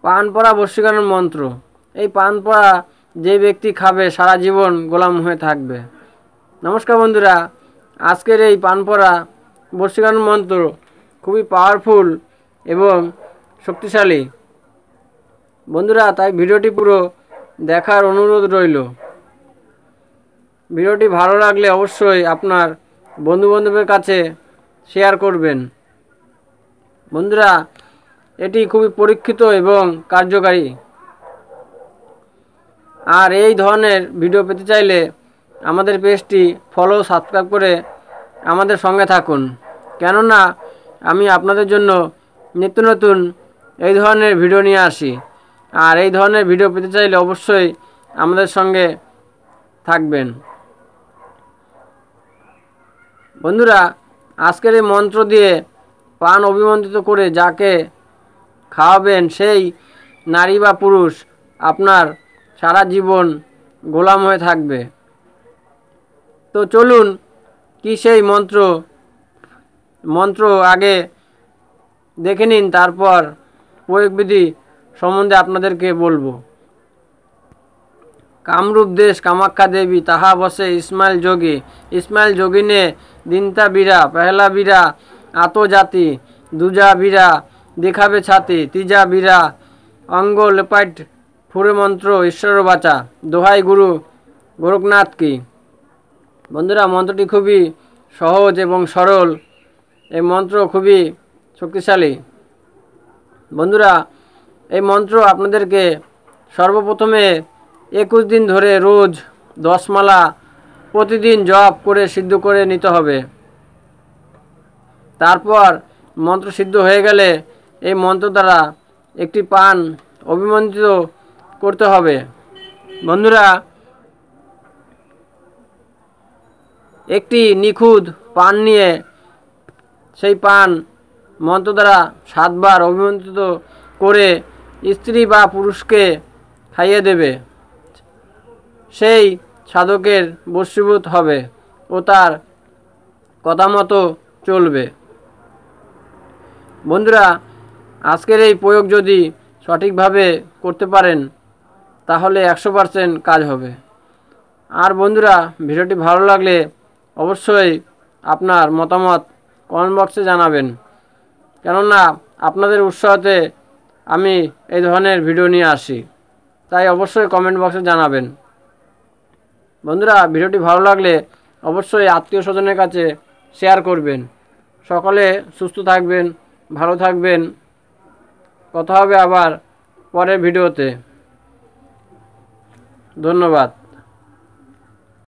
পান পড়া বশীকরণ মন্ত্র। এই পান পড়া যে ব্যক্তি খাবে সারা জীবন গোলাম হয়ে থাকবে। নমস্কার বন্ধুরা, আজকের এই পান পড়া বশীকরণ মন্ত্র খুবই পাওয়ারফুল এবং শক্তিশালী বন্ধুরা, তাই ভিডিওটি পুরো দেখার অনুরোধ রইল। ভিডিওটি ভালো লাগলে অবশ্যই আপনার বন্ধুবান্ধবের কাছে শেয়ার করবেন। বন্ধুরা, এটি খুবই পরীক্ষিত এবং কার্যকারী। আর এই ধরনের ভিডিও পেতে চাইলে আমাদের পেজটি ফলো সাবস্ক্রাইব করে আমাদের সঙ্গে থাকুন, কেননা আমি আপনাদের জন্য নিত্য নতুন এই ধরনের ভিডিও নিয়ে আসি। আর এই ধরনের ভিডিও পেতে চাইলে অবশ্যই আমাদের সঙ্গে থাকবেন। বন্ধুরা, আজকের এই মন্ত্র দিয়ে পান অভিমন্ত্রিত করে যাকে খাওয়াবেন সেই নারী বা পুরুষ আপনার সারা জীবন গোলাম হয়ে থাকবে। তো চলুন কি সেই মন্ত্র আগে দেখে নিন, তারপর প্রয়োগবিধি সম্বন্ধে আপনাদেরকে বলবো। কামরূপ দেশ কামাখ্যা দেবী তাহা বসে ইসমাইল যোগী। ইসমাইল যোগিনে দিনতা বীরা পহলা বীরা আতো জাতি দুজা বীরা দেখাবে ছাতি তিজা বীরা অঙ্গ লেপাইট ফুরে মন্ত্র ঈশ্বর বাঁচা দোহাই গুরু গোরখনাথ কি। বন্ধুরা, মন্ত্রটি খুবই সহজ এবং সরল। এই মন্ত্র খুবই শক্তিশালী। বন্ধুরা, এই মন্ত্র আপনাদেরকে সর্বপ্রথমে 21 দিন ধরে রোজ 10 মালা প্রতিদিন জপ করে সিদ্ধ করে নিতে হবে। তারপর মন্ত্র সিদ্ধ হয়ে গেলে এই মন্ত্র দ্বারা একটি পান অভিমন্ত্রিত করতে হবে। বন্ধুরা, একটি নিখুঁত পান নিয়ে সেই পান মন্ত্র দ্বারা 7 বার অভিমন্ত্রিত করে স্ত্রী বা পুরুষকে খাইয়ে দেবে। সেই সাধকের বশীভূত হবে ও তার কথা মতো চলবে। বন্ধুরা, আজকের এই প্রয়োগ যদি সঠিকভাবে করতে পারেন তাহলে 100% কাজ হবে। আর বন্ধুরা, ভিডিওটি ভালো লাগলে অবশ্যই আপনার মতামত কমেন্ট বক্সে জানাবেন, কেননা আপনাদের উৎসাহতে আমি এই ধরনের ভিডিও নিয়ে আসি। তাই অবশ্যই কমেন্ট বক্সে জানাবেন। বন্ধুরা, ভিডিওটি ভালো লাগলে অবশ্যই আত্মীয় স্বজনের কাছে শেয়ার করবেন। সকলে সুস্থ থাকবেন, ভালো থাকবেন। কথা হবে আবার পরের ভিডিওতে। ধন্যবাদ।